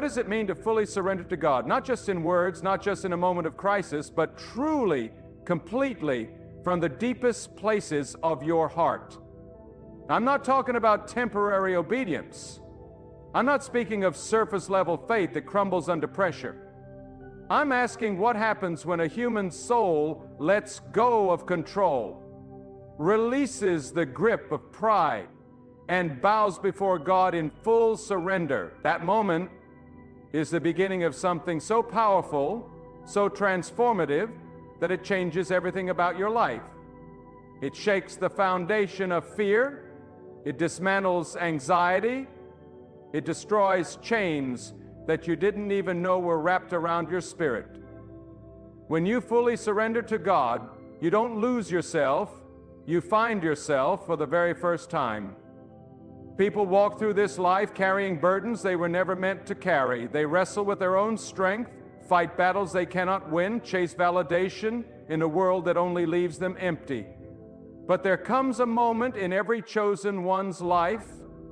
What does it mean to fully surrender to God? Not just in words, not just in a moment of crisis, but truly, completely, from the deepest places of your heart. I'm not talking about temporary obedience. I'm not speaking of surface level faith that crumbles under pressure. I'm asking what happens when a human soul lets go of control, releases the grip of pride, and bows before God in full surrender. That moment is the beginning of something so powerful, so transformative, that it changes everything about your life. It shakes the foundation of fear, it dismantles anxiety, it destroys chains that you didn't even know were wrapped around your spirit. When you fully surrender to God, you don't lose yourself, you find yourself for the very first time. People walk through this life carrying burdens they were never meant to carry. They wrestle with their own strength, fight battles they cannot win, chase validation in a world that only leaves them empty. But there comes a moment in every chosen one's life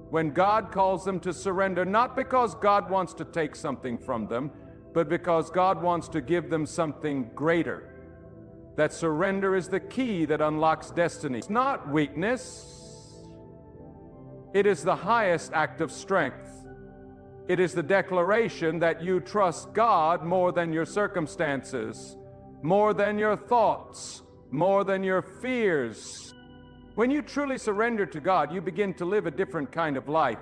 when God calls them to surrender, not because God wants to take something from them, but because God wants to give them something greater. That surrender is the key that unlocks destiny. It's not weakness. It is the highest act of strength. It is the declaration that you trust God more than your circumstances, more than your thoughts, more than your fears. When you truly surrender to God, you begin to live a different kind of life.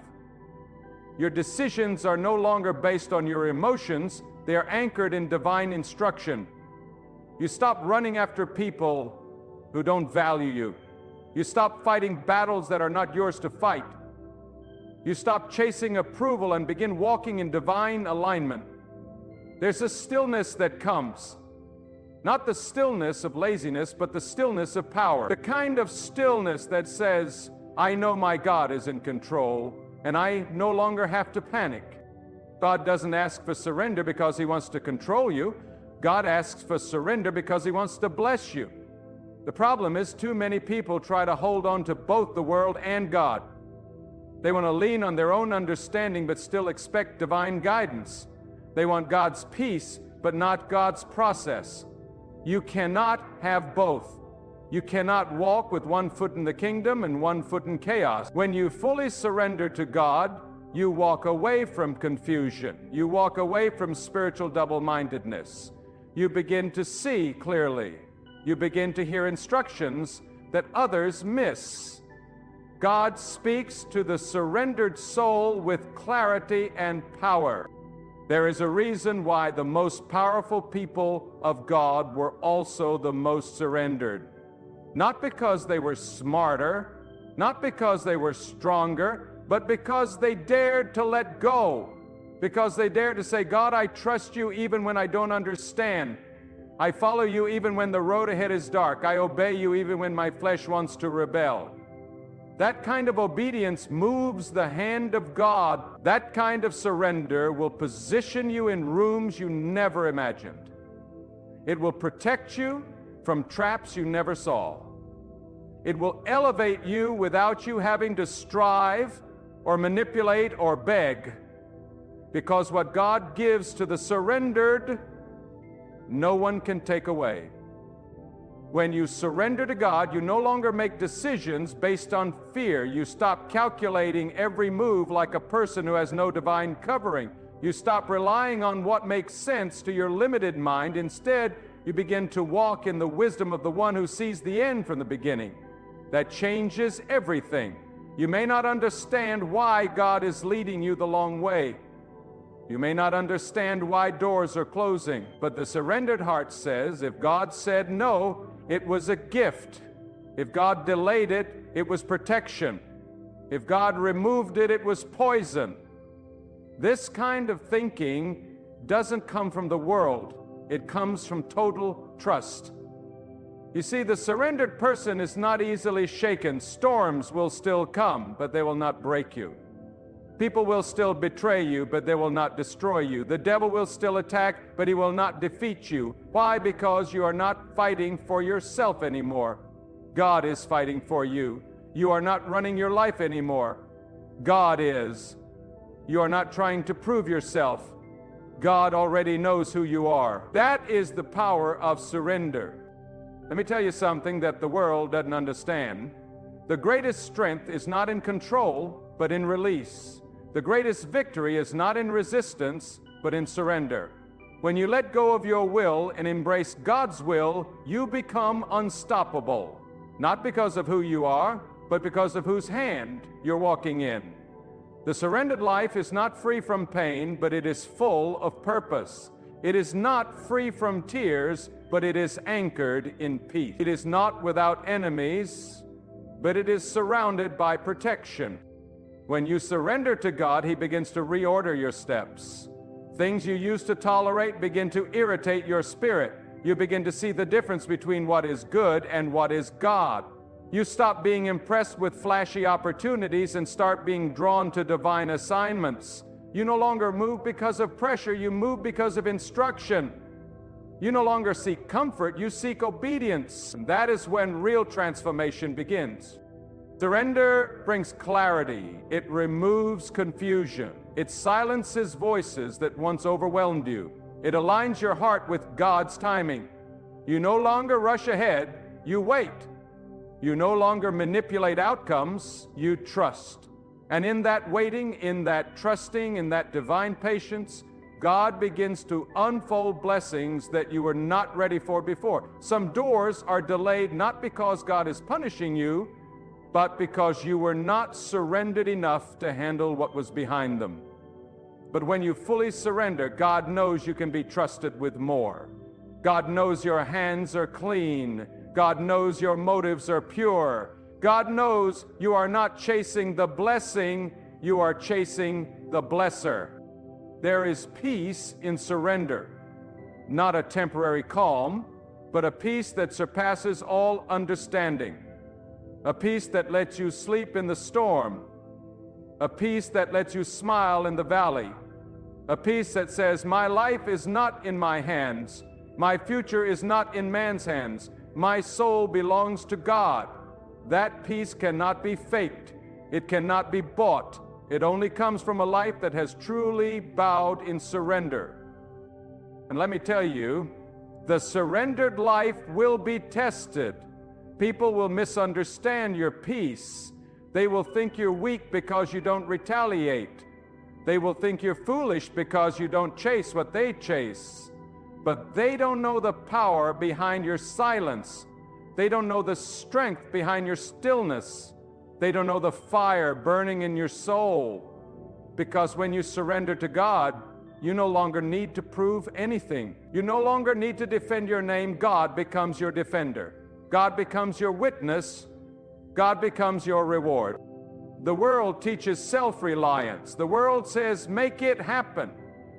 Your decisions are no longer based on your emotions, they are anchored in divine instruction. You stop running after people who don't value you. You stop fighting battles that are not yours to fight. You stop chasing approval and begin walking in divine alignment. There's a stillness that comes. Not the stillness of laziness, but the stillness of power. The kind of stillness that says, I know my God is in control, and I no longer have to panic. God doesn't ask for surrender because He wants to control you. God asks for surrender because He wants to bless you. The problem is too many people try to hold on to both the world and God. They want to lean on their own understanding but still expect divine guidance. They want God's peace but not God's process. You cannot have both. You cannot walk with one foot in the kingdom and one foot in chaos. When you fully surrender to God, you walk away from confusion. You walk away from spiritual double-mindedness. You begin to see clearly. You begin to hear instructions that others miss. God speaks to the surrendered soul with clarity and power. There is a reason why the most powerful people of God were also the most surrendered. Not because they were smarter, not because they were stronger, but because they dared to let go. Because they dared to say, God, I trust you even when I don't understand. I follow you even when the road ahead is dark. I obey you even when my flesh wants to rebel. That kind of obedience moves the hand of God. That kind of surrender will position you in rooms you never imagined. It will protect you from traps you never saw. It will elevate you without you having to strive or manipulate or beg. Because what God gives to the surrendered, no one can take away. When you surrender to God, you no longer make decisions based on fear. You stop calculating every move like a person who has no divine covering. You stop relying on what makes sense to your limited mind. Instead, you begin to walk in the wisdom of the one who sees the end from the beginning. That changes everything. You may not understand why God is leading you the long way. You may not understand why doors are closing, but the surrendered heart says, if God said no, it was a gift. If God delayed it, it was protection. If God removed it, it was poison. This kind of thinking doesn't come from the world. It comes from total trust. You see, the surrendered person is not easily shaken. Storms will still come, but they will not break you. People will still betray you, but they will not destroy you. The devil will still attack, but he will not defeat you. Why? Because you are not fighting for yourself anymore. God is fighting for you. You are not running your life anymore. God is. You are not trying to prove yourself. God already knows who you are. That is the power of surrender. Let me tell you something that the world doesn't understand. The greatest strength is not in control, but in release. The greatest victory is not in resistance, but in surrender. When you let go of your will and embrace God's will, you become unstoppable. Not because of who you are, but because of whose hand you're walking in. The surrendered life is not free from pain, but it is full of purpose. It is not free from tears, but it is anchored in peace. It is not without enemies, but it is surrounded by protection. When you surrender to God, He begins to reorder your steps. Things you used to tolerate begin to irritate your spirit. You begin to see the difference between what is good and what is God. You stop being impressed with flashy opportunities and start being drawn to divine assignments. You no longer move because of pressure, you move because of instruction. You no longer seek comfort, you seek obedience. And that is when real transformation begins. Surrender brings clarity. It removes confusion. It silences voices that once overwhelmed you. It aligns your heart with God's timing. You no longer rush ahead, you wait. You no longer manipulate outcomes, you trust. And in that waiting, in that trusting, in that divine patience, God begins to unfold blessings that you were not ready for before. Some doors are delayed not because God is punishing you, but because you were not surrendered enough to handle what was behind them. But when you fully surrender, God knows you can be trusted with more. God knows your hands are clean. God knows your motives are pure. God knows you are not chasing the blessing, you are chasing the blesser. There is peace in surrender, not a temporary calm, but a peace that surpasses all understanding. A peace that lets you sleep in the storm. A peace that lets you smile in the valley. A peace that says, my life is not in my hands. My future is not in man's hands. My soul belongs to God. That peace cannot be faked. It cannot be bought. It only comes from a life that has truly bowed in surrender. And let me tell you, the surrendered life will be tested. People will misunderstand your peace. They will think you're weak because you don't retaliate. They will think you're foolish because you don't chase what they chase. But they don't know the power behind your silence. They don't know the strength behind your stillness. They don't know the fire burning in your soul. Because when you surrender to God, you no longer need to prove anything. You no longer need to defend your name. God becomes your defender. God becomes your witness. God becomes your reward. The world teaches self-reliance. The world says, make it happen.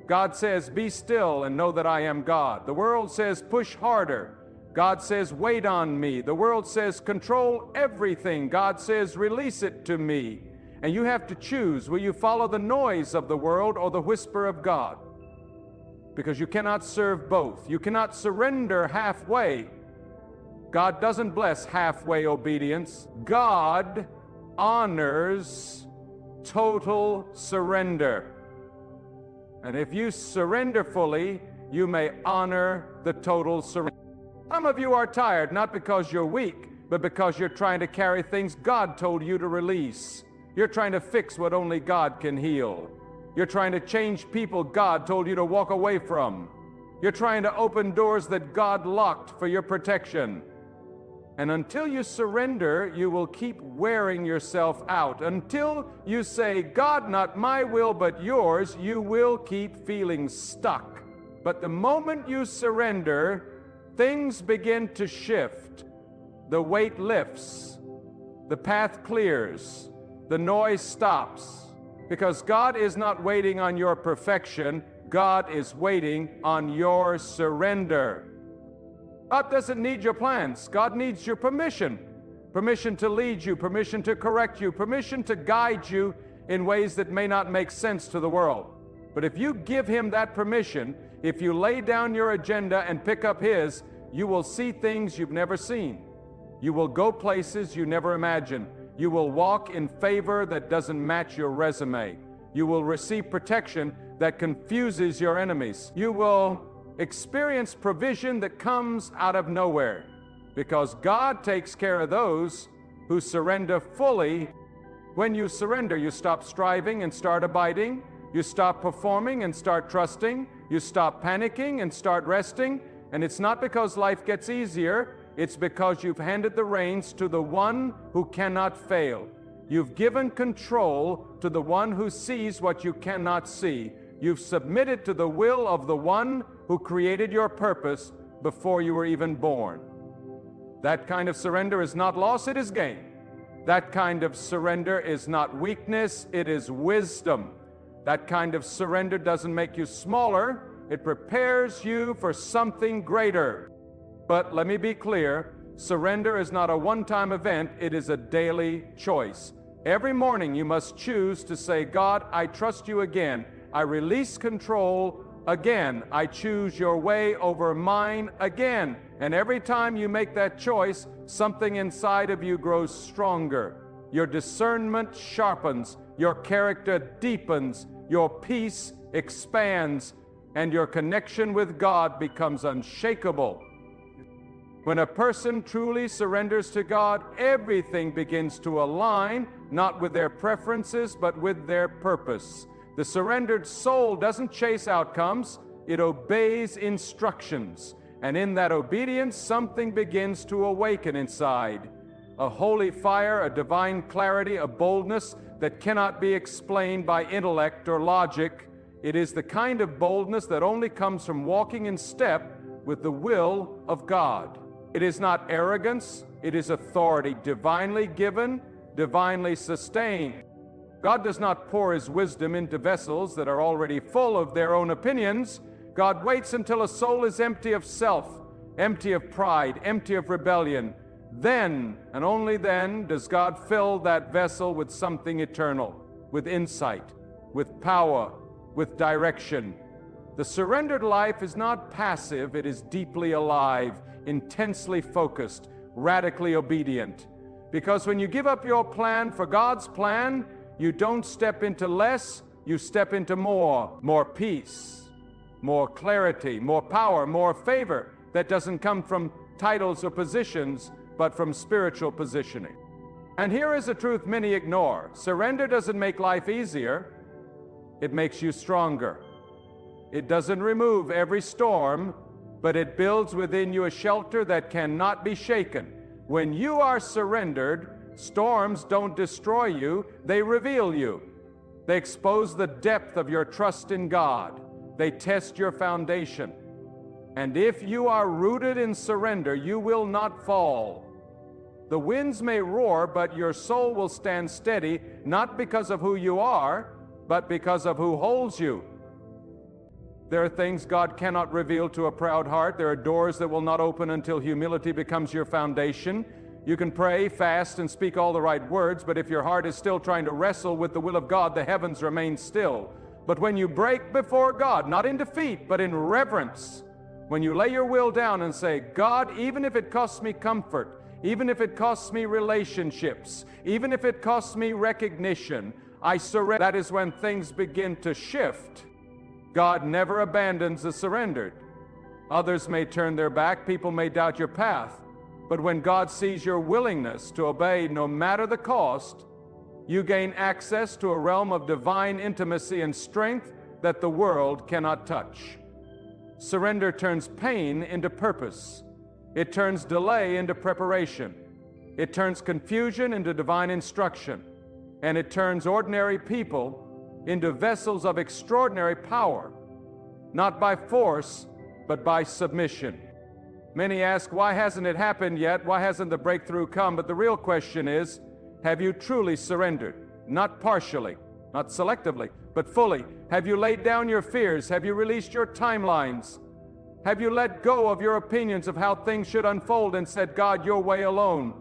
God says, be still and know that I am God. The world says, push harder. God says, wait on me. The world says, control everything. God says, release it to me. And you have to choose, will you follow the noise of the world or the whisper of God? Because you cannot serve both. You cannot surrender halfway. God doesn't bless halfway obedience. God honors total surrender. And if you surrender fully, you may honor the total surrender. Some of you are tired, not because you're weak, but because you're trying to carry things God told you to release. You're trying to fix what only God can heal. You're trying to change people God told you to walk away from. You're trying to open doors that God locked for your protection. And until you surrender, you will keep wearing yourself out. Until you say, God, not my will, but yours, you will keep feeling stuck. But the moment you surrender, things begin to shift. The weight lifts. The path clears. The noise stops. Because God is not waiting on your perfection. God is waiting on your surrender. God doesn't need your plans. God needs your permission. Permission to lead you, permission to correct you, permission to guide you in ways that may not make sense to the world. But if you give Him that permission, if you lay down your agenda and pick up His, you will see things you've never seen. You will go places you never imagined. You will walk in favor that doesn't match your resume. You will receive protection that confuses your enemies. You will experience provision that comes out of nowhere, because God takes care of those who surrender fully. When you surrender, you stop striving and start abiding. You stop performing and start trusting. You stop panicking and start resting. And it's not because life gets easier. It's because you've handed the reins to the one who cannot fail. You've given control to the one who sees what you cannot see. You've submitted to the will of the one who created your purpose before you were even born. That kind of surrender is not loss, it is gain. That kind of surrender is not weakness, it is wisdom. That kind of surrender doesn't make you smaller, it prepares you for something greater. But let me be clear, surrender is not a one-time event, it is a daily choice. Every morning you must choose to say, God, I trust you again. I release control again. I choose your way over mine again. And every time you make that choice, something inside of you grows stronger. Your discernment sharpens, your character deepens, your peace expands, and your connection with God becomes unshakable. When a person truly surrenders to God, everything begins to align, not with their preferences, but with their purpose. The surrendered soul doesn't chase outcomes, it obeys instructions. And in that obedience, something begins to awaken inside. A holy fire, a divine clarity, a boldness that cannot be explained by intellect or logic. It is the kind of boldness that only comes from walking in step with the will of God. It is not arrogance, it is authority, divinely given, divinely sustained. God does not pour His wisdom into vessels that are already full of their own opinions. God waits until a soul is empty of self, empty of pride, empty of rebellion. Then, and only then, does God fill that vessel with something eternal, with insight, with power, with direction. The surrendered life is not passive, it is deeply alive, intensely focused, radically obedient. Because when you give up your plan for God's plan, you don't step into less, you step into more peace, more clarity, more power, more favor that doesn't come from titles or positions, but from spiritual positioning. And here is a truth many ignore. Surrender doesn't make life easier, it makes you stronger. It doesn't remove every storm, but it builds within you a shelter that cannot be shaken. When you are surrendered, storms don't destroy you, they reveal you. They expose the depth of your trust in God. They test your foundation. And if you are rooted in surrender, you will not fall. The winds may roar, but your soul will stand steady, not because of who you are, but because of who holds you. There are things God cannot reveal to a proud heart. There are doors that will not open until humility becomes your foundation. You can pray, fast, and speak all the right words, but if your heart is still trying to wrestle with the will of God, the heavens remain still. But when you break before God, not in defeat, but in reverence, when you lay your will down and say, God, even if it costs me comfort, even if it costs me relationships, even if it costs me recognition, I surrender. That is when things begin to shift. God never abandons the surrendered. Others may turn their back, people may doubt your path, but when God sees your willingness to obey no matter the cost, you gain access to a realm of divine intimacy and strength that the world cannot touch. Surrender turns pain into purpose. It turns delay into preparation. It turns confusion into divine instruction. And it turns ordinary people into vessels of extraordinary power, not by force, but by submission. Many ask, why hasn't it happened yet? Why hasn't the breakthrough come? But the real question is, have you truly surrendered? Not partially, not selectively, but fully. Have you laid down your fears? Have you released your timelines? Have you let go of your opinions of how things should unfold and said, God, your way alone?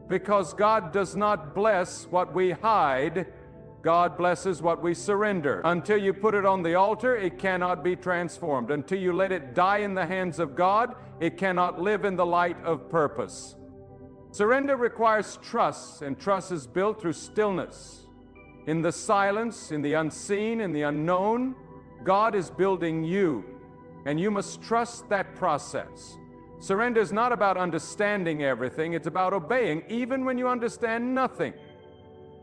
Because God does not bless what we hide, God blesses what we surrender. Until you put it on the altar, it cannot be transformed. Until you let it die in the hands of God, it cannot live in the light of purpose. Surrender requires trust, and trust is built through stillness. In the silence, in the unseen, in the unknown, God is building you, and you must trust that process. Surrender is not about understanding everything, it's about obeying, even when you understand nothing.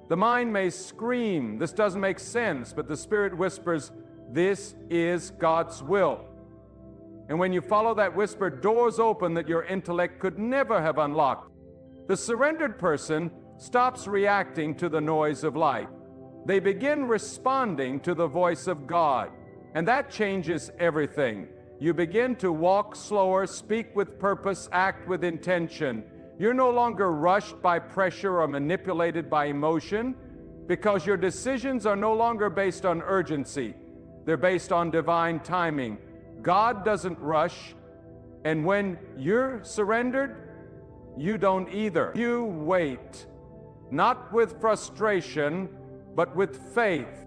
The mind may scream, "This doesn't make sense," but the Spirit whispers, "This is God's will." And when you follow that whisper, doors open that your intellect could never have unlocked. The surrendered person stops reacting to the noise of life. They begin responding to the voice of God, and that changes everything. You begin to walk slower, speak with purpose, act with intention. You're no longer rushed by pressure or manipulated by emotion, because your decisions are no longer based on urgency. They're based on divine timing. God doesn't rush, and when you're surrendered, you don't either. You wait, not with frustration, but with faith.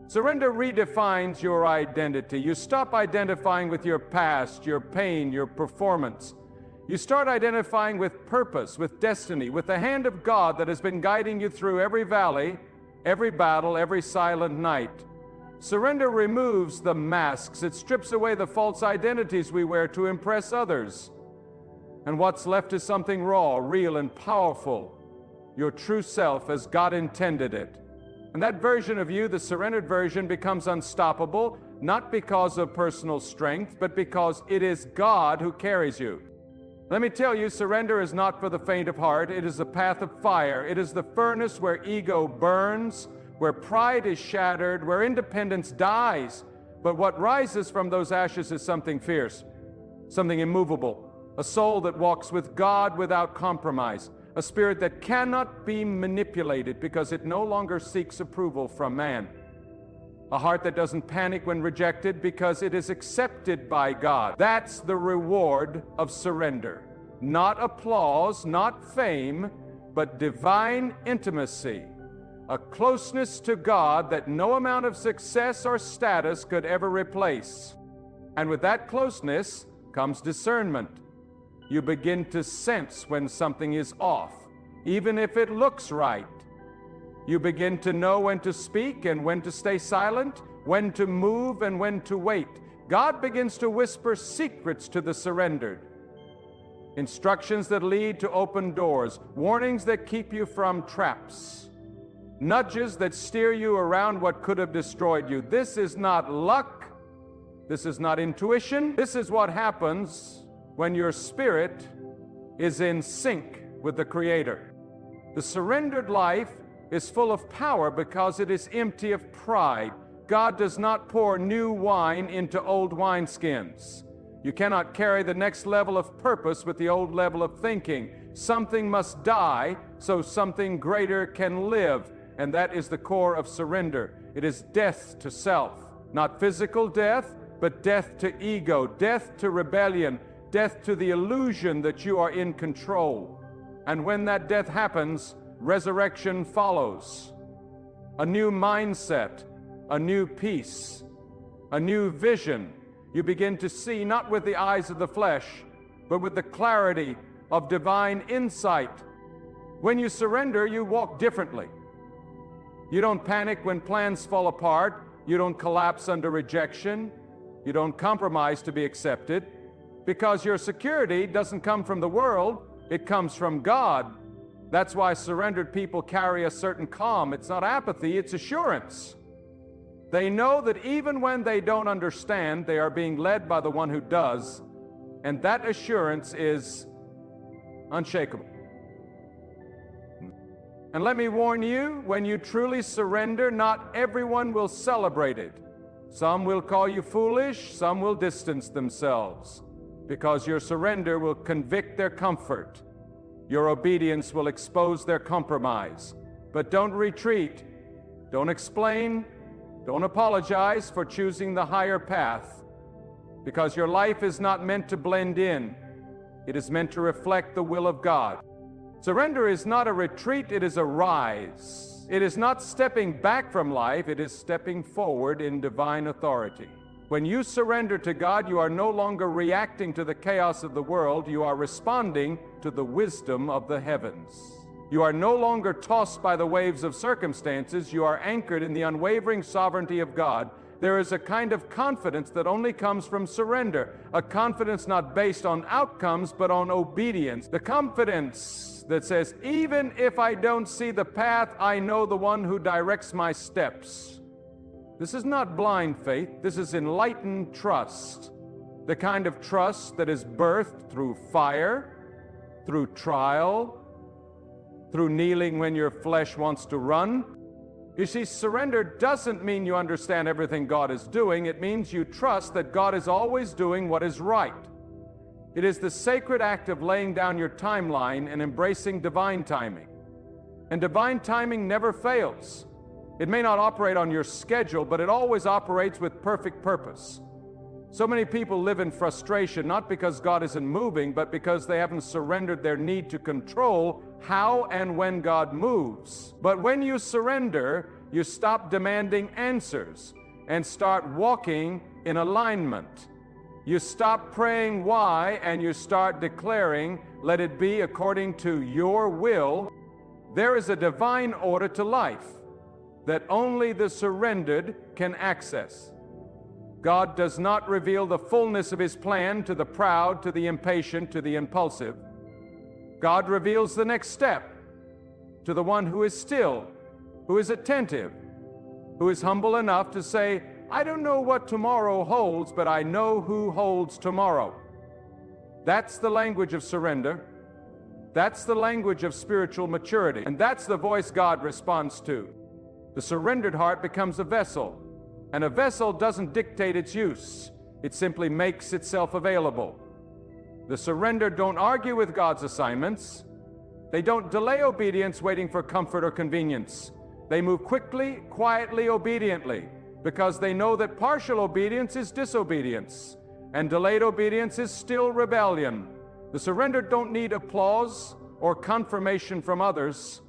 Surrender redefines your identity. You stop identifying with your past, your pain, your performance. You start identifying with purpose, with destiny, with the hand of God that has been guiding you through every valley, every battle, every silent night. Surrender removes the masks. It strips away the false identities we wear to impress others. And what's left is something raw, real, and powerful. Your true self as God intended it. And that version of you, the surrendered version, becomes unstoppable, not because of personal strength, but because it is God who carries you. Let me tell you, surrender is not for the faint of heart. It is a path of fire. It is the furnace where ego burns, where pride is shattered, where independence dies. But what rises from those ashes is something fierce, something immovable, a soul that walks with God without compromise, a spirit that cannot be manipulated because it no longer seeks approval from man, a heart that doesn't panic when rejected because it is accepted by God. That's the reward of surrender. Not applause, not fame, but divine intimacy. A closeness to God that no amount of success or status could ever replace. And with that closeness comes discernment. You begin to sense when something is off, even if it looks right. You begin to know when to speak and when to stay silent, when to move and when to wait. God begins to whisper secrets to the surrendered. Instructions that lead to open doors, warnings that keep you from traps. Nudges that steer you around what could have destroyed you. This is not luck. This is not intuition. This is what happens when your spirit is in sync with the Creator. The surrendered life is full of power because it is empty of pride. God does not pour new wine into old wineskins. You cannot carry the next level of purpose with the old level of thinking. Something must die so something greater can live. And that is the core of surrender. It is death to self. Not physical death, but death to ego, death to rebellion, death to the illusion that you are in control. And when that death happens, resurrection follows. A new mindset, a new peace, a new vision. You begin to see not with the eyes of the flesh, but with the clarity of divine insight. When you surrender, you walk differently. You don't panic when plans fall apart. You don't collapse under rejection. You don't compromise to be accepted, because your security doesn't come from the world, it comes from God. That's why surrendered people carry a certain calm. It's not apathy, it's assurance. They know that even when they don't understand, they are being led by the one who does, and that assurance is unshakable. And let me warn you, when you truly surrender, not everyone will celebrate it. Some will call you foolish, some will distance themselves, because your surrender will convict their comfort. Your obedience will expose their compromise. But don't retreat, don't explain, don't apologize for choosing the higher path, because your life is not meant to blend in. It is meant to reflect the will of God. Surrender is not a retreat, it is a rise. It is not stepping back from life, it is stepping forward in divine authority. When you surrender to God, you are no longer reacting to the chaos of the world, you are responding to the wisdom of the heavens. You are no longer tossed by the waves of circumstances. You are anchored in the unwavering sovereignty of God. There is a kind of confidence that only comes from surrender, a confidence not based on outcomes, but on obedience. The confidence that says, even if I don't see the path, I know the one who directs my steps. This is not blind faith. This is enlightened trust. The kind of trust that is birthed through fire, through trial, through kneeling when your flesh wants to run. You see, surrender doesn't mean you understand everything God is doing. It means you trust that God is always doing what is right. It is the sacred act of laying down your timeline and embracing divine timing. And divine timing never fails. It may not operate on your schedule, but it always operates with perfect purpose. So many people live in frustration, not because God isn't moving, but because they haven't surrendered their need to control how and when God moves. But when you surrender, you stop demanding answers and start walking in alignment. You stop praying why and you start declaring, let it be according to your will. There is a divine order to life that only the surrendered can access. God does not reveal the fullness of His plan to the proud, to the impatient, to the impulsive. God reveals the next step to the one who is still, who is attentive, who is humble enough to say, I don't know what tomorrow holds, but I know who holds tomorrow. That's the language of surrender. That's the language of spiritual maturity. And that's the voice God responds to. The surrendered heart becomes a vessel. And a vessel doesn't dictate its use. It simply makes itself available. The surrendered don't argue with God's assignments. They don't delay obedience waiting for comfort or convenience. They move quickly, quietly, obediently, because they know that partial obedience is disobedience, and delayed obedience is still rebellion. The surrendered don't need applause or confirmation from others.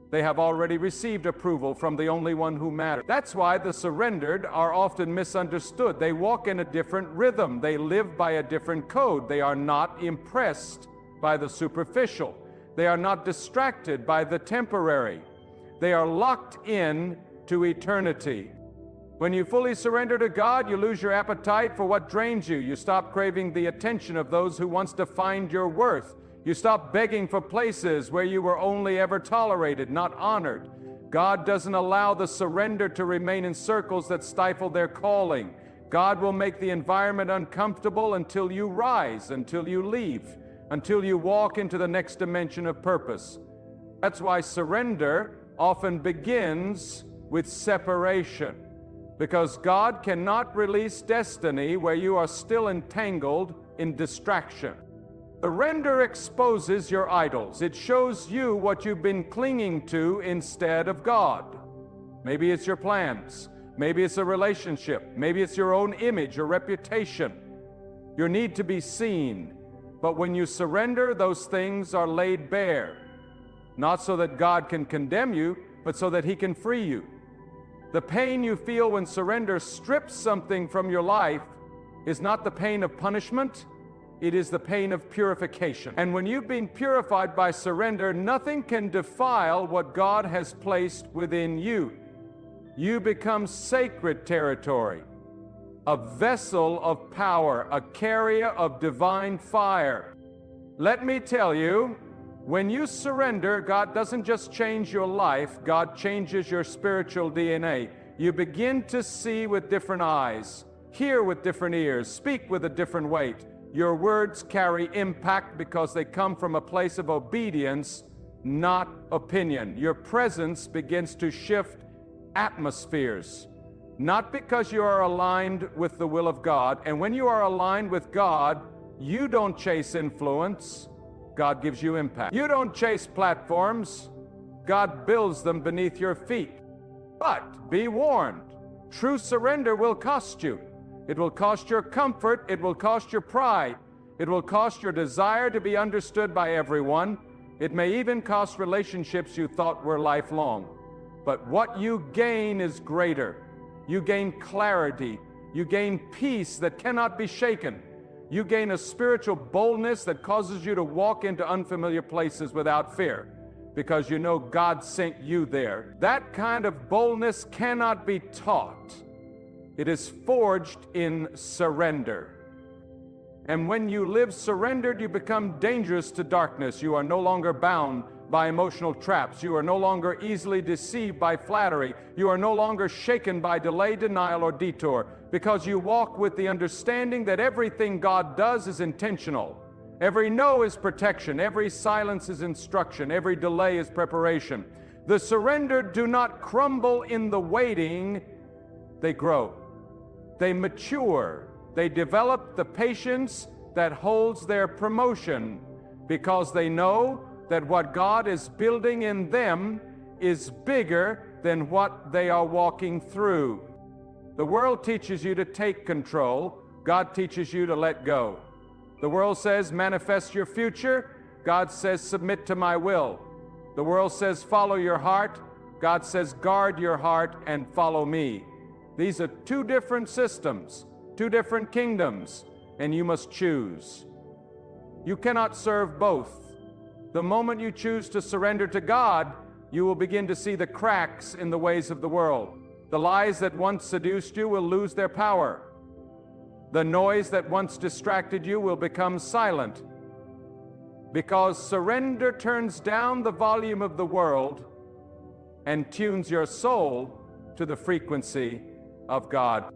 They have already received approval from the only one who matters. That's why the surrendered are often misunderstood. They walk in a different rhythm. They live by a different code. They are not impressed by the superficial. They are not distracted by the temporary. They are locked in to eternity. When you fully surrender to God, you lose your appetite for what drains you. You stop craving the attention of those who once defined your worth. You stop begging for places where you were only ever tolerated, not honored. God doesn't allow the surrender to remain in circles that stifle their calling. God will make the environment uncomfortable until you rise, until you leave, until you walk into the next dimension of purpose. That's why surrender often begins with separation, because God cannot release destiny where you are still entangled in distraction. Surrender exposes your idols. It shows you what you've been clinging to instead of God. Maybe it's your plans. Maybe it's a relationship. Maybe it's your own image or reputation. Your need to be seen. But when you surrender, those things are laid bare. Not so that God can condemn you, but so that He can free you. The pain you feel when surrender strips something from your life is not the pain of punishment. It is the pain of purification. And when you've been purified by surrender, nothing can defile what God has placed within you. You become sacred territory, a vessel of power, a carrier of divine fire. Let me tell you, when you surrender, God doesn't just change your life, God changes your spiritual DNA. You begin to see with different eyes, hear with different ears, speak with a different weight. Your words carry impact because they come from a place of obedience, not opinion. Your presence begins to shift atmospheres, not because you are aligned with the will of God. And when you are aligned with God, you don't chase influence. God gives you impact. You don't chase platforms. God builds them beneath your feet. But be warned, true surrender will cost you. It will cost your comfort. It will cost your pride. It will cost your desire to be understood by everyone. It may even cost relationships you thought were lifelong. But what you gain is greater. You gain clarity. You gain peace that cannot be shaken. You gain a spiritual boldness that causes you to walk into unfamiliar places without fear. because you know God sent you there. That kind of boldness cannot be taught. It is forged in surrender. And when you live surrendered, you become dangerous to darkness. You are no longer bound by emotional traps. You are no longer easily deceived by flattery. You are no longer shaken by delay, denial, or detour, because you walk with the understanding that everything God does is intentional. Every no is protection. Every silence is instruction. Every delay is preparation. The surrendered do not crumble in the waiting. They grow. They mature. They develop the patience that holds their promotion, because they know that what God is building in them is bigger than what they are walking through. The world teaches you to take control. God teaches you to let go. The world says, manifest your future. God says, submit to my will. The world says, follow your heart. God says, guard your heart and follow me. These are two different systems, two different kingdoms, and you must choose. You cannot serve both. The moment you choose to surrender to God, you will begin to see the cracks in the ways of the world. The lies that once seduced you will lose their power. The noise that once distracted you will become silent, because surrender turns down the volume of the world and tunes your soul to the frequency of God.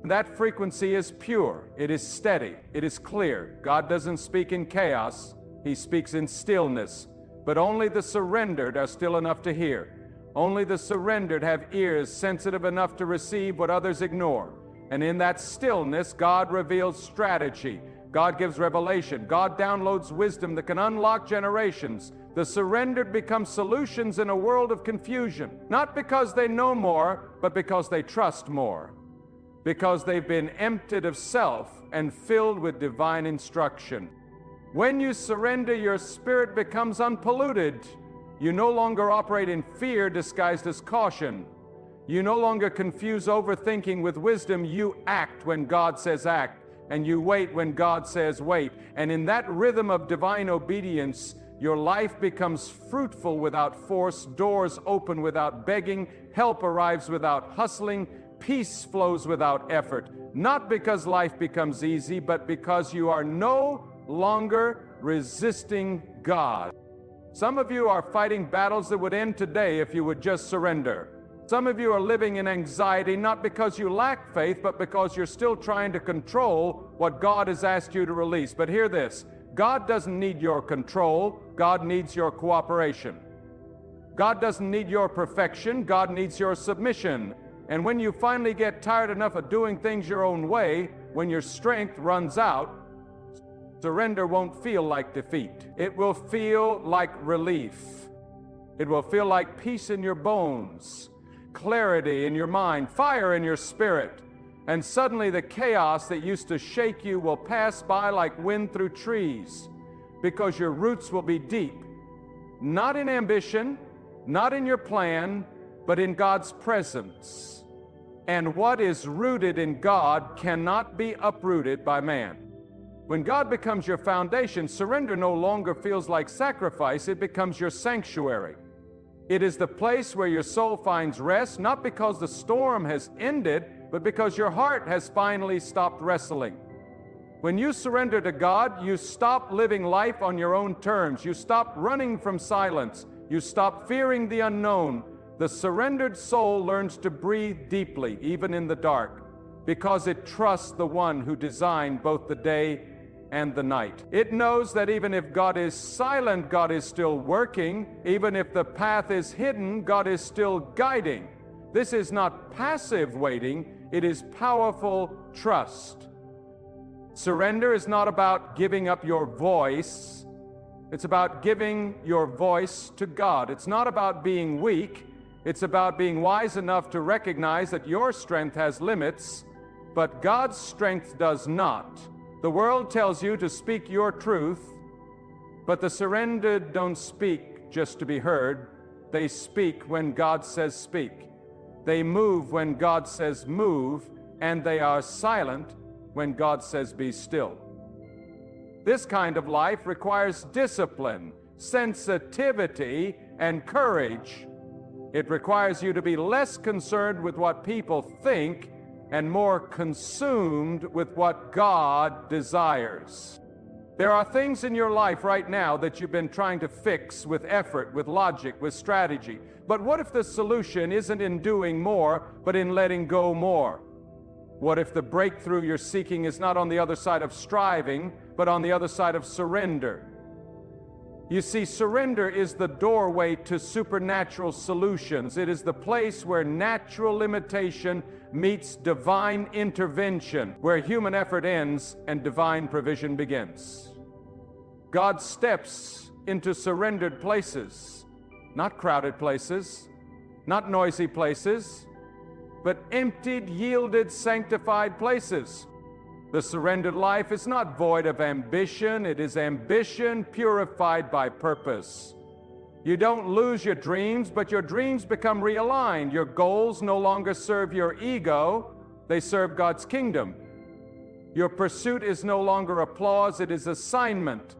That frequency is pure, it is steady, it is clear. God doesn't speak in chaos, He speaks in stillness. But only the surrendered are still enough to hear. Only the surrendered have ears sensitive enough to receive what others ignore. And in that stillness, God reveals strategy. God gives revelation. God downloads wisdom that can unlock generations. The surrendered become solutions in a world of confusion, not because they know more, but because they trust more. Because they've been emptied of self and filled with divine instruction. When you surrender, your spirit becomes unpolluted. You no longer operate in fear disguised as caution. You no longer confuse overthinking with wisdom. You act when God says act, and you wait when God says wait. And in that rhythm of divine obedience, your life becomes fruitful without force, doors open without begging, help arrives without hustling, peace flows without effort. Not because life becomes easy, but because you are no longer resisting God. Some of you are fighting battles that would end today if you would just surrender. Some of you are living in anxiety, not because you lack faith, but because you're still trying to control what God has asked you to release. But hear this, God doesn't need your control, God needs your cooperation. God doesn't need your perfection, God needs your submission. And when you finally get tired enough of doing things your own way, when your strength runs out, surrender won't feel like defeat. It will feel like relief. It will feel like peace in your bones, clarity in your mind, fire in your spirit. And suddenly the chaos that used to shake you will pass by like wind through trees, because your roots will be deep, not in ambition, not in your plan, but in God's presence. And what is rooted in God cannot be uprooted by man. When God becomes your foundation, surrender no longer feels like sacrifice, it becomes your sanctuary. It is the place where your soul finds rest, not because the storm has ended, but because your heart has finally stopped wrestling. When you surrender to God, you stop living life on your own terms. You stop running from silence. You stop fearing the unknown. The surrendered soul learns to breathe deeply, even in the dark, because it trusts the one who designed both the day and the night. It knows that even if God is silent, God is still working. Even if the path is hidden, God is still guiding. This is not passive waiting, it is powerful trust. Surrender is not about giving up your voice. It's about giving your voice to God. It's not about being weak. It's about being wise enough to recognize that your strength has limits, but God's strength does not. The world tells you to speak your truth, but the surrendered don't speak just to be heard. They speak when God says speak. They move when God says move, and they are silent when God says be still. This kind of life requires discipline, sensitivity, and courage. It requires you to be less concerned with what people think and more consumed with what God desires. There are things in your life right now that you've been trying to fix with effort, with logic, with strategy. But what if the solution isn't in doing more, but in letting go more? What if the breakthrough you're seeking is not on the other side of striving, but on the other side of surrender? You see, surrender is the doorway to supernatural solutions. It is the place where natural limitation meets divine intervention, where human effort ends and divine provision begins. God steps into surrendered places, not crowded places, not noisy places, but emptied, yielded, sanctified places. The surrendered life is not void of ambition. It is ambition purified by purpose. You don't lose your dreams, but your dreams become realigned. Your goals no longer serve your ego. They serve God's kingdom. Your pursuit is no longer applause. It is assignment.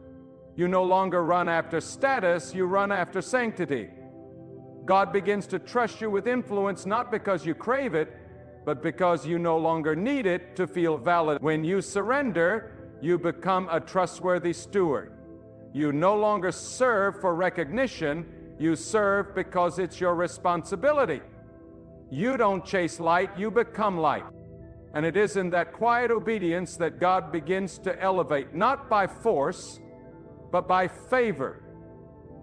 You no longer run after status. You run after sanctity. God begins to trust you with influence, not because you crave it, but because you no longer need it to feel valid. When you surrender, you become a trustworthy steward. You no longer serve for recognition, you serve because it's your responsibility. You don't chase light, you become light. And it is in that quiet obedience that God begins to elevate, not by force, but by favor,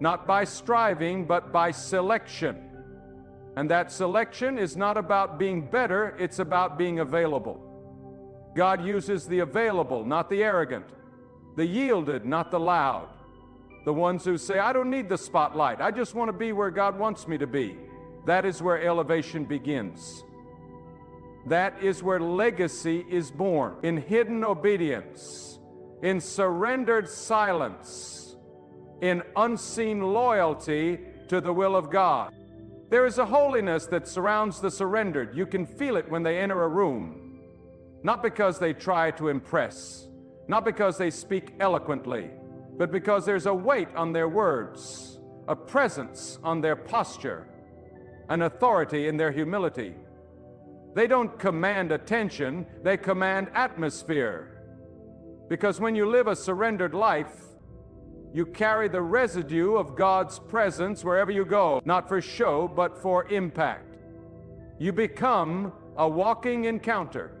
not by striving, but by selection. And that selection is not about being better, it's about being available. God uses the available, not the arrogant, the yielded, not the loud, the ones who say, I don't need the spotlight, I just want to be where God wants me to be. That is where elevation begins. That is where legacy is born, in hidden obedience, in surrendered silence, in unseen loyalty to the will of God. There is a holiness that surrounds the surrendered. You can feel it when they enter a room. Not because they try to impress, not because they speak eloquently, but because there's a weight on their words, a presence on their posture, an authority in their humility. They don't command attention, they command atmosphere. Because when you live a surrendered life, you carry the residue of God's presence wherever you go, not for show, but for impact. You become a walking encounter,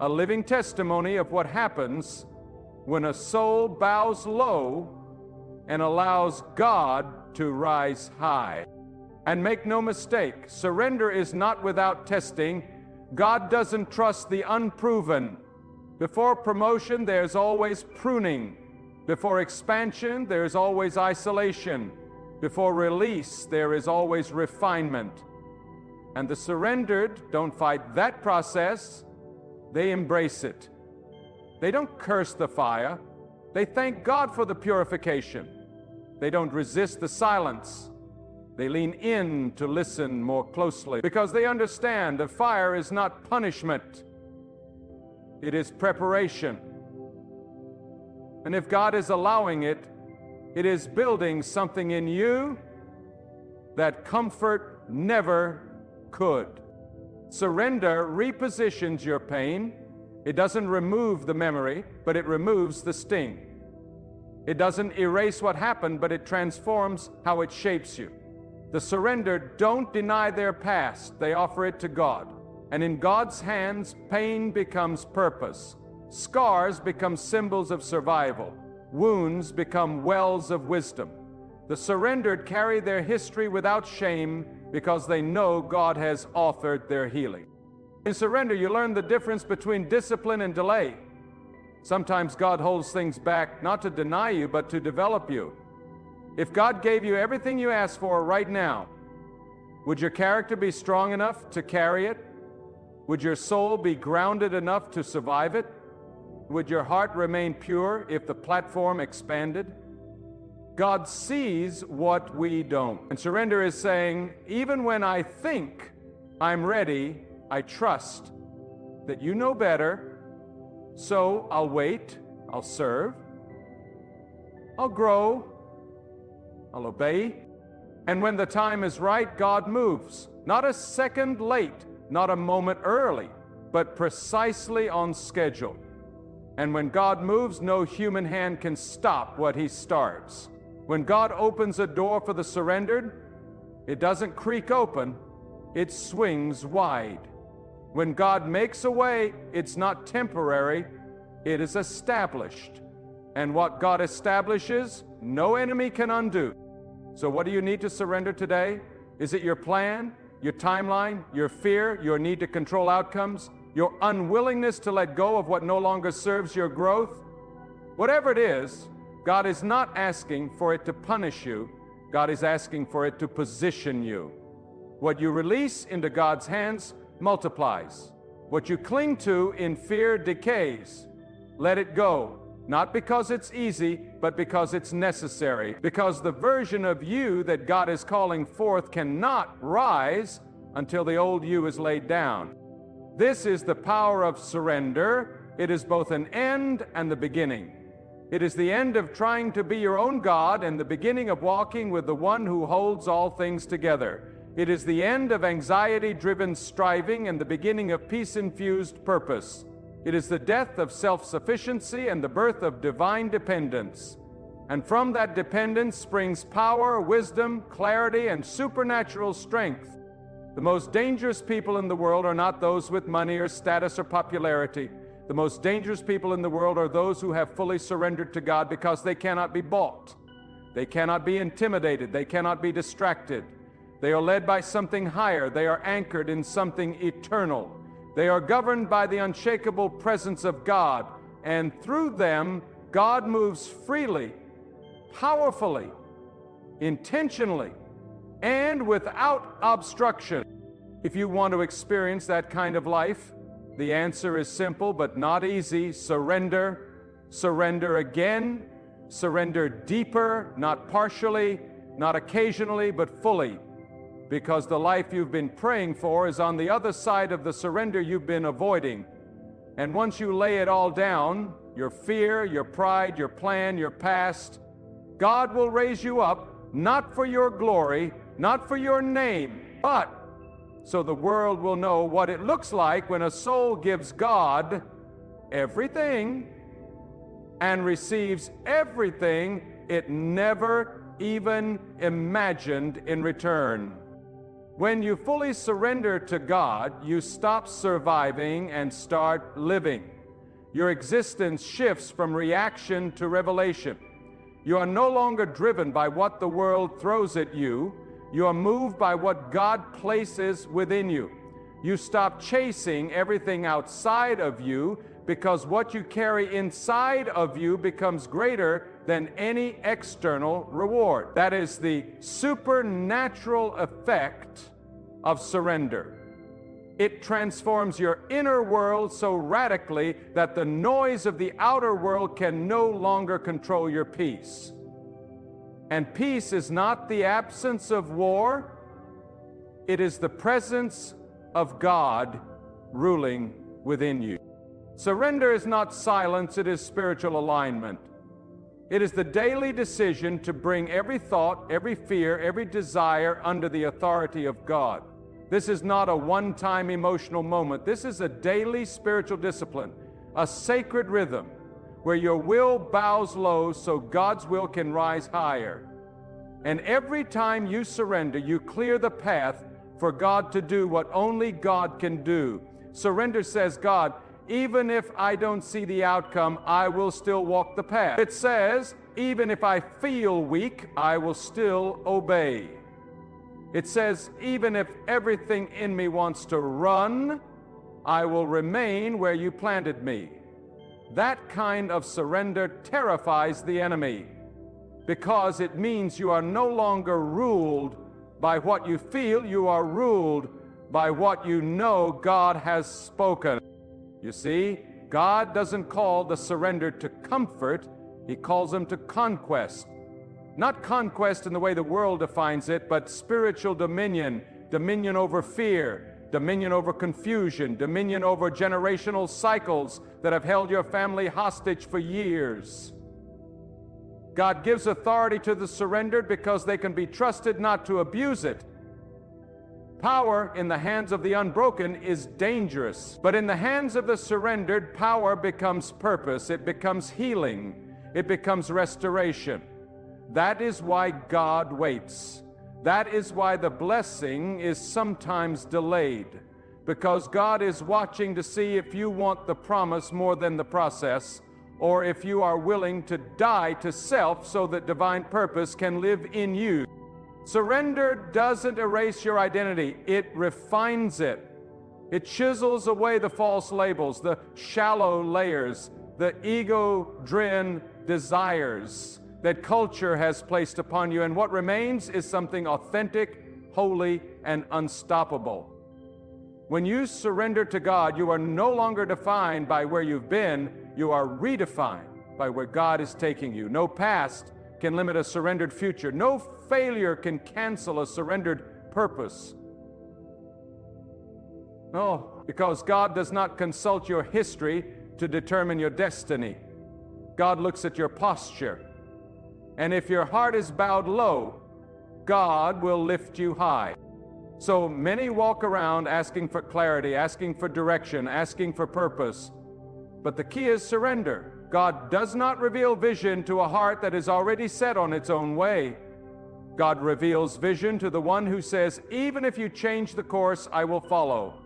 a living testimony of what happens when a soul bows low and allows God to rise high. And make no mistake, surrender is not without testing. God doesn't trust the unproven. Before promotion, there's always pruning. Before expansion, there is always isolation. Before release, there is always refinement. And the surrendered don't fight that process, they embrace it. They don't curse the fire, they thank God for the purification. They don't resist the silence, they lean in to listen more closely because they understand the fire is not punishment, it is preparation. And if God is allowing it, it is building something in you that comfort never could. Surrender repositions your pain. It doesn't remove the memory, but it removes the sting. It doesn't erase what happened, but it transforms how it shapes you. The surrendered don't deny their past, they offer it to God. And in God's hands, pain becomes purpose. Scars become symbols of survival. Wounds become wells of wisdom. The surrendered carry their history without shame because they know God has authored their healing. In surrender, you learn the difference between discipline and delay. Sometimes God holds things back not to deny you, but to develop you. If God gave you everything you asked for right now, would your character be strong enough to carry it? Would your soul be grounded enough to survive it? Would your heart remain pure if the platform expanded? God sees what we don't. And surrender is saying, even when I think I'm ready, I trust that you know better, so I'll wait, I'll serve, I'll grow, I'll obey, And when the time is right, God moves. Not a second late, not a moment early, but precisely on schedule. And when God moves, no human hand can stop what He starts. When God opens a door for the surrendered, it doesn't creak open, it swings wide. When God makes a way, it's not temporary, it is established. And what God establishes, no enemy can undo. So what do you need to surrender today? Is it your plan, your timeline, your fear, your need to control outcomes, your unwillingness to let go of what no longer serves your growth? Whatever it is, God is not asking for it to punish you. God is asking for it to position you. What you release into God's hands multiplies. What you cling to in fear decays. Let it go, not because it's easy, but because it's necessary. Because the version of you that God is calling forth cannot rise until the old you is laid down. This is the power of surrender. It is both an end and the beginning. It is the end of trying to be your own God and the beginning of walking with the one who holds all things together. It is the end of anxiety-driven striving and the beginning of peace-infused purpose. It is the death of self-sufficiency and the birth of divine dependence. And from that dependence springs power, wisdom, clarity, and supernatural strength. The most dangerous people in the world are not those with money or status or popularity. The most dangerous people in the world are those who have fully surrendered to God because they cannot be bought. They cannot be intimidated. They cannot be distracted. They are led by something higher. They are anchored in something eternal. They are governed by the unshakable presence of God, and through them, God moves freely, powerfully, intentionally, and without obstruction. If you want to experience that kind of life, the answer is simple but not easy. Surrender, surrender again, surrender deeper, not partially, not occasionally, but fully. Because the life you've been praying for is on the other side of the surrender you've been avoiding. And once you lay it all down, your fear, your pride, your plan, your past, God will raise you up, not for your glory, not for your name, but so the world will know what it looks like when a soul gives God everything and receives everything it never even imagined in return. When you fully surrender to God, you stop surviving and start living. Your existence shifts from reaction to revelation. You are no longer driven by what the world throws at you. You are moved by what God places within you. You stop chasing everything outside of you because what you carry inside of you becomes greater than any external reward. That is the supernatural effect of surrender. It transforms your inner world so radically that the noise of the outer world can no longer control your peace. And peace is not the absence of war, it is the presence of God ruling within you. Surrender is not silence, it is spiritual alignment. It is the daily decision to bring every thought, every fear, every desire under the authority of God. This is not a one-time emotional moment. This is a daily spiritual discipline, a sacred rhythm, where your will bows low so God's will can rise higher. And every time you surrender, you clear the path for God to do what only God can do. Surrender says, God, even if I don't see the outcome, I will still walk the path. It says, even if I feel weak, I will still obey. It says, even if everything in me wants to run, I will remain where you planted me. That kind of surrender terrifies the enemy because it means you are no longer ruled by what you feel, you are ruled by what you know God has spoken. You see, God doesn't call the surrender to comfort, He calls them to conquest. Not conquest in the way the world defines it, but spiritual dominion, dominion over fear, dominion over confusion, dominion over generational cycles that have held your family hostage for years. God gives authority to the surrendered because they can be trusted not to abuse it. Power in the hands of the unbroken is dangerous, but in the hands of the surrendered, power becomes purpose, it becomes healing, it becomes restoration. That is why God waits. That is why the blessing is sometimes delayed, because God is watching to see if you want the promise more than the process, or if you are willing to die to self so that divine purpose can live in you. Surrender doesn't erase your identity, it refines it. It chisels away the false labels, the shallow layers, the ego-driven desires that culture has placed upon you, and what remains is something authentic, holy, and unstoppable. When you surrender to God, you are no longer defined by where you've been, you are redefined by where God is taking you. No past can limit a surrendered future. No failure can cancel a surrendered purpose. No, because God does not consult your history to determine your destiny. God looks at your posture. And if your heart is bowed low, God will lift you high. So many walk around asking for clarity, asking for direction, asking for purpose. But the key is surrender. God does not reveal vision to a heart that is already set on its own way. God reveals vision to the one who says, even if you change the course, I will follow.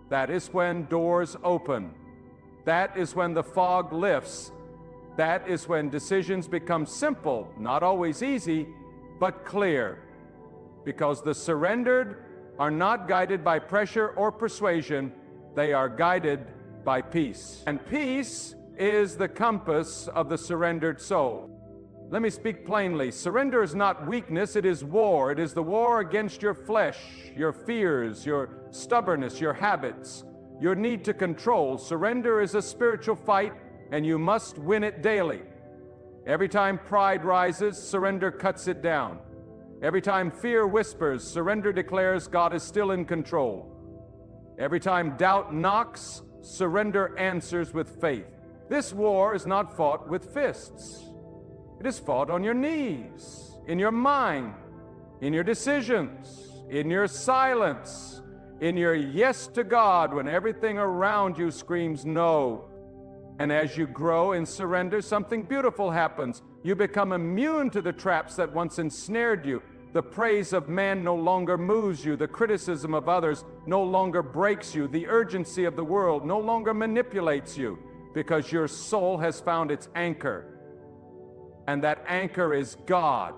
That is when doors open. That is when the fog lifts. That is when decisions become simple, not always easy, but clear. Because the surrendered are not guided by pressure or persuasion, they are guided by peace. And peace is the compass of the surrendered soul. Let me speak plainly. Surrender is not weakness, it is war. It is the war against your flesh, your fears, your stubbornness, your habits, your need to control. Surrender is a spiritual fight, and you must win it daily. Every time pride rises, surrender cuts it down. Every time fear whispers, surrender declares God is still in control. Every time doubt knocks, surrender answers with faith. This war is not fought with fists. It is fought on your knees, in your mind, in your decisions, in your silence, in your yes to God when everything around you screams no. And as you grow in surrender, something beautiful happens. You become immune to the traps that once ensnared you. The praise of man no longer moves you. The criticism of others no longer breaks you. The urgency of the world no longer manipulates you, because your soul has found its anchor. And that anchor is God.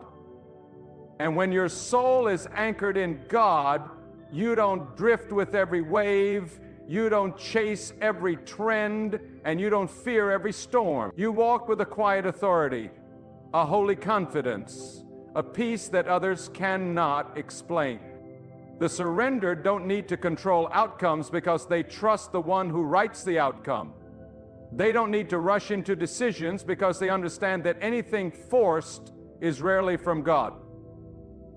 And when your soul is anchored in God, you don't drift with every wave, you don't chase every trend, and you don't fear every storm. You walk with a quiet authority, a holy confidence, a peace that others cannot explain. The surrendered don't need to control outcomes because they trust the one who writes the outcome. They don't need to rush into decisions because they understand that anything forced is rarely from God.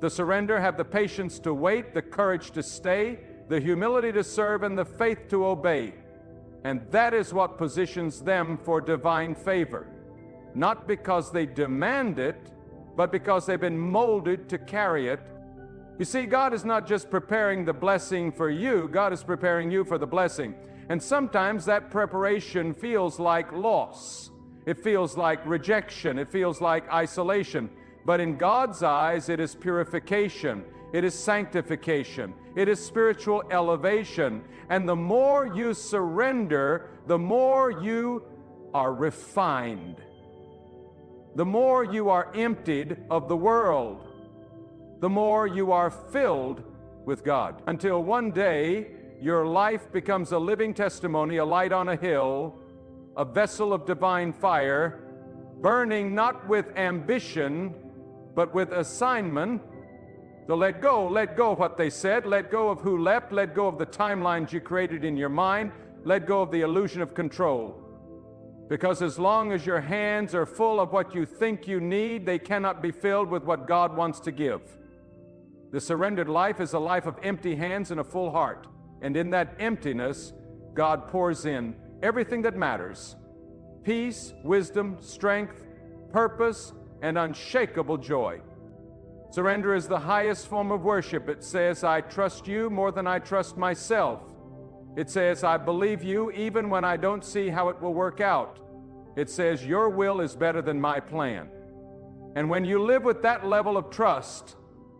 The surrender have the patience to wait, the courage to stay, the humility to serve, and the faith to obey. And that is what positions them for divine favor. Not because they demand it, but because they've been molded to carry it. You see, God is not just preparing the blessing for you, God is preparing you for the blessing. And sometimes that preparation feels like loss. It feels like rejection. It feels like isolation. But in God's eyes, it is purification. It is sanctification. It is spiritual elevation. And the more you surrender, the more you are refined. The more you are emptied of the world, the more you are filled with God. Until one day, your life becomes a living testimony, a light on a hill, a vessel of divine fire, burning not with ambition, but with assignment. So let go of what they said, let go of who left, let go of the timelines you created in your mind, let go of the illusion of control. Because as long as your hands are full of what you think you need, they cannot be filled with what God wants to give. The surrendered life is a life of empty hands and a full heart. And in that emptiness, God pours in everything that matters: peace, wisdom, strength, purpose, and unshakable joy. Surrender is the highest form of worship. It says, I trust you more than I trust myself. It says, I believe you even when I don't see how it will work out. It says, your will is better than my plan. And when you live with that level of trust,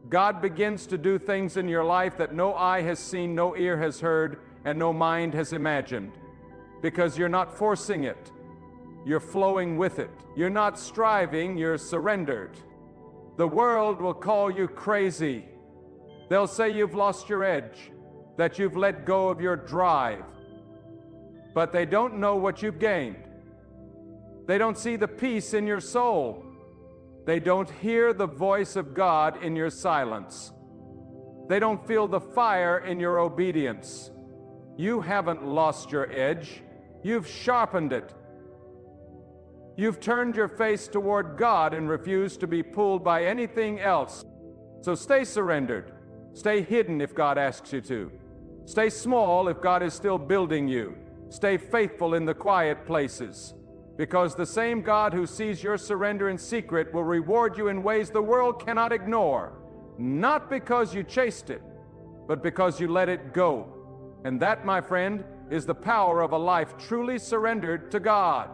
God begins to do things in your life that no eye has seen, no ear has heard, and no mind has imagined. Because you're not forcing it. You're flowing with it. You're not striving, you're surrendered. The world will call you crazy. They'll say you've lost your edge, that you've let go of your drive. But they don't know what you've gained. They don't see the peace in your soul. They don't hear the voice of God in your silence. They don't feel the fire in your obedience. You haven't lost your edge. You've sharpened it. You've turned your face toward God and refused to be pulled by anything else. So stay surrendered. Stay hidden if God asks you to. Stay small if God is still building you. Stay faithful in the quiet places. Because the same God who sees your surrender in secret will reward you in ways the world cannot ignore. Not because you chased it, but because you let it go. And that, my friend, is the power of a life truly surrendered to God.